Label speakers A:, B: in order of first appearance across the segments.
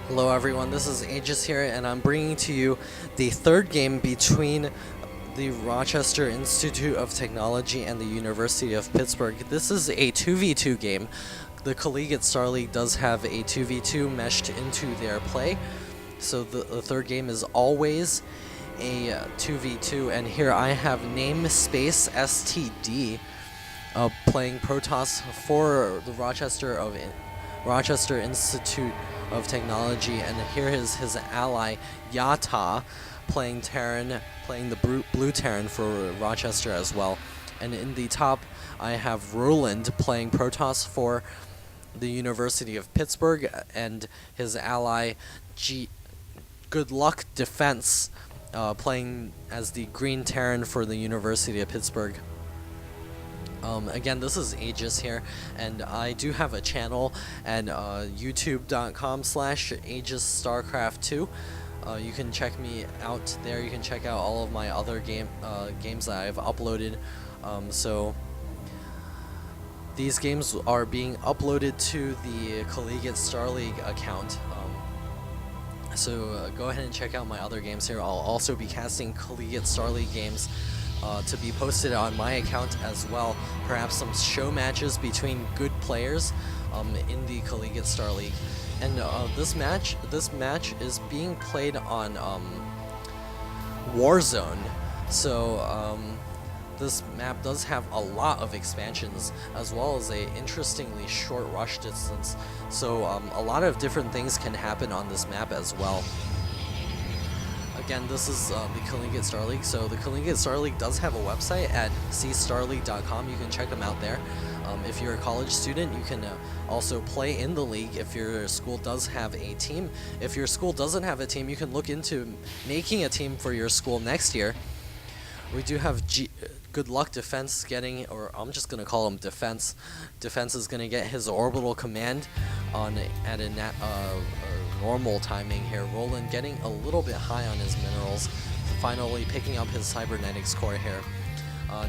A: Hello everyone, this is Aegis here, and I'm bringing to you the third game between the Rochester Institute of Technology and the University of Pittsburgh. This is a 2v2 game. The Collegiate Star League does have a 2v2 meshed into their play, so the third game is always a 2v2, and here I have namespace STD playing Protoss for the Rochester Institute of Technology, and here is his ally Yata playing Terran, playing the blue Terran for Rochester as well. And in the top I have Roland playing Protoss for the University of Pittsburgh, and his ally Good Luck Defense playing as the green Terran for the University of Pittsburgh. Again, this is Aegis here, and I do have a channel at youtube.com/AegisStarcraft2. You can check me out there. You can check out all of my other games that I've uploaded. So these games are being uploaded to the Collegiate Star League account. So go ahead and check out my other games here. I'll also be casting Collegiate Star League games to be posted on my account as well. Perhaps some show matches between good players in the Collegiate Star League. And this match is being played on Warzone. So this map does have a lot of expansions, as well as a interestingly short rush distance. So a lot of different things can happen on this map as well. Again, this is the Collegiate Star League. So the Collegiate Star League does have a website at cstarleague.com. You can check them out there. If you're a college student, you can also play in the league if your school does have a team. If your school doesn't have a team, you can look into making a team for your school next year. We do have Good Luck Defense getting, or I'm just going to call him Defense. Defense is going to get his orbital command at a normal timing here. Roland getting a little bit high on his minerals, finally picking up his cybernetics core here.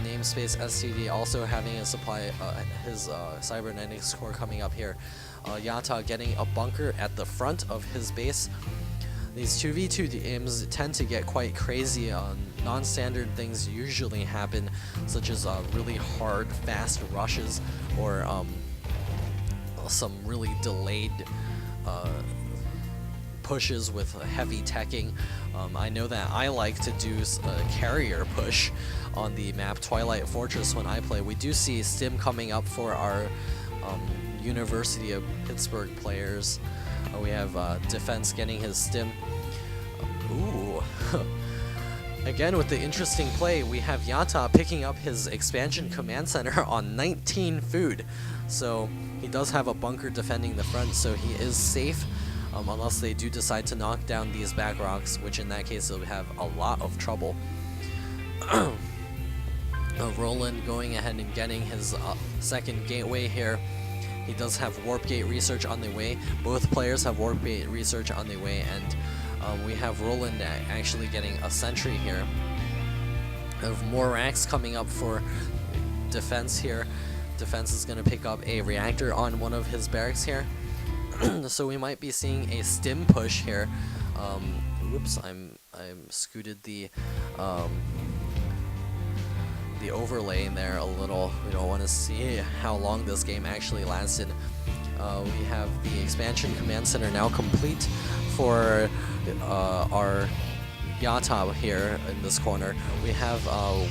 A: Namespace STD also having a supply, his cybernetics core coming up here. Yata getting a bunker at the front of his base. These 2v2 games tend to get quite crazy. Non-standard things usually happen, such as really hard, fast rushes, or some really delayed pushes with heavy teching. I know that I like to do a carrier push on the map Twilight Fortress when I play. We do see stim coming up for our University of Pittsburgh players. We have Defense getting his stim. Ooh. Again, with the interesting play, we have Yata picking up his expansion command center on 19 food. So he does have a bunker defending the front, so he is safe. Unless they do decide to knock down these back rocks, which in that case they'll have a lot of trouble. Roland going ahead and getting his second gateway here. He does have warp gate research on the way. Both players have warp gate research on the way, and we have Roland actually getting a sentry here. We have more racks coming up for Defense here. Defense is going to pick up a reactor on one of his barracks here. So we might be seeing a stim push here. Whoops, I'm scooted the overlay in there a little. We don't want to see how long this game actually lasted. We have the expansion command center now complete for our Yata here in this corner. We have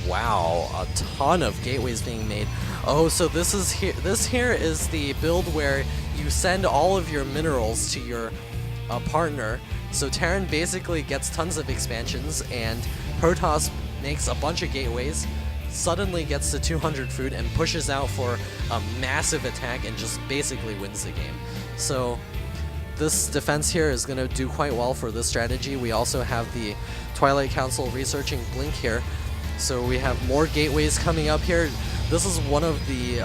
A: wow, a ton of gateways being made. Oh, so this here is the build where you send all of your minerals to your partner. So Terran basically gets tons of expansions, and Protoss makes a bunch of gateways, suddenly gets to 200 food, and pushes out for a massive attack and just basically wins the game. So this defense here is going to do quite well for this strategy. We also have the Twilight Council researching Blink here. So we have more gateways coming up here. This is one of the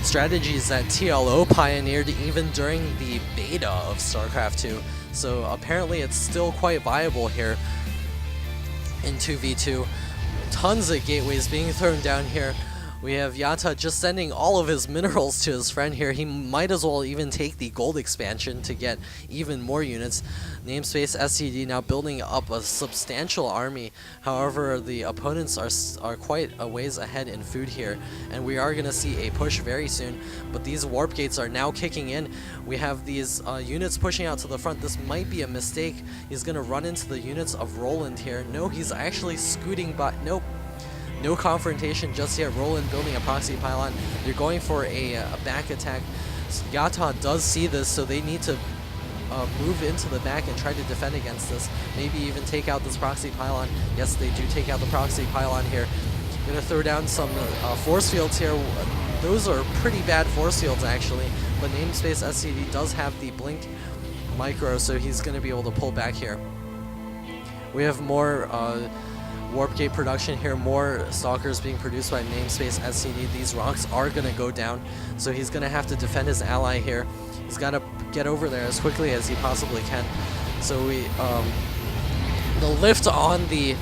A: strategies that TLO pioneered even during the beta of StarCraft 2. So apparently it's still quite viable here in 2v2. Tons of gateways being thrown down here. We have Yata just sending all of his minerals to his friend here. He might as well even take the gold expansion to get even more units. Namespace SCD now building up a substantial army. However, the opponents are quite a ways ahead in food here, and we are going to see a push very soon. But these warp gates are now kicking in. We have these units pushing out to the front. This might be a mistake. He's going to run into the units of Roland here. No, he's actually scooting by. Nope. No confrontation just yet. Roland building a proxy pylon. They're going for a back attack. Yata does see this, so they need to move into the back and try to defend against this. Maybe even take out this proxy pylon. Yes, they do take out the proxy pylon here. Gonna throw down some force fields here. Those are pretty bad force fields actually, but Namespace SCD does have the blink micro, so he's gonna be able to pull back here. We have more warp gate production here, more stalkers being produced by Namespace SCD. These rocks are going to go down, so he's going to have to defend his ally here. He's got to get over there as quickly as he possibly can. So we, the lift on the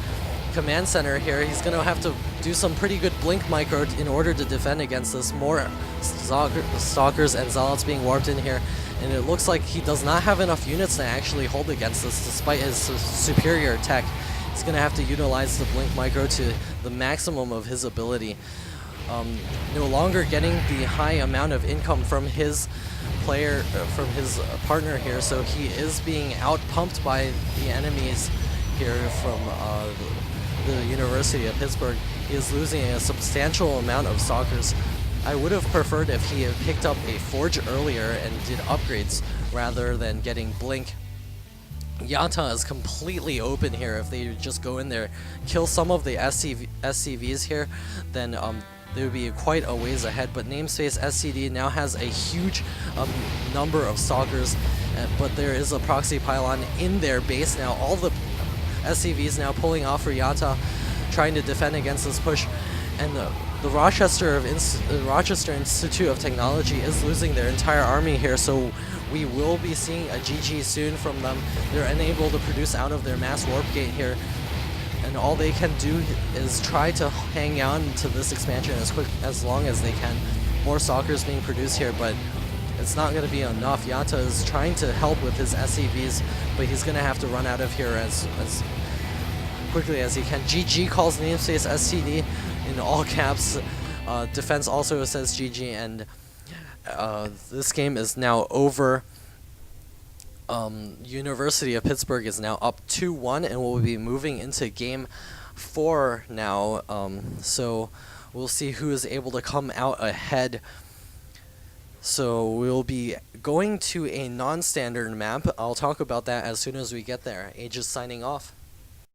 A: command center here, he's going to have to do some pretty good blink micro in order to defend against this. More stalkers and zealots being warped in here, and it looks like he does not have enough units to actually hold against this despite his superior tech. He's going to have to utilize the blink micro to the maximum of his ability. No longer getting the high amount of income from his player, from his partner here, so he is being out-pumped by the enemies here from the University of Pittsburgh. He is losing a substantial amount of stalkers. I would have preferred if he had picked up a forge earlier and did upgrades rather than getting blink. Yata is completely open here. If they just go in there, kill some of the SCVs here, then they would be quite a ways ahead. But Namespace SCD now has a huge number of stalkers, but there is a proxy pylon in their base now. All the SCVs now pulling off for Yata, trying to defend against this push. And the Rochester Institute of Technology is losing their entire army here, so we will be seeing a GG soon from them. They're unable to produce out of their mass warp gate here, and all they can do is try to hang on to this expansion as long as they can. More stalkers being produced here, but it's not going to be enough. Yata is trying to help with his SCVs, but he's going to have to run out of here as quickly as he can. GG calls Namespace SCD in all caps. Defense also says GG, and this game is now over. University of Pittsburgh is now up 2-1, and we'll be moving into game 4 now. So we'll see who is able to come out ahead. So we'll be going to a non-standard map. I'll talk about that as soon as we get there. AEgis signing off.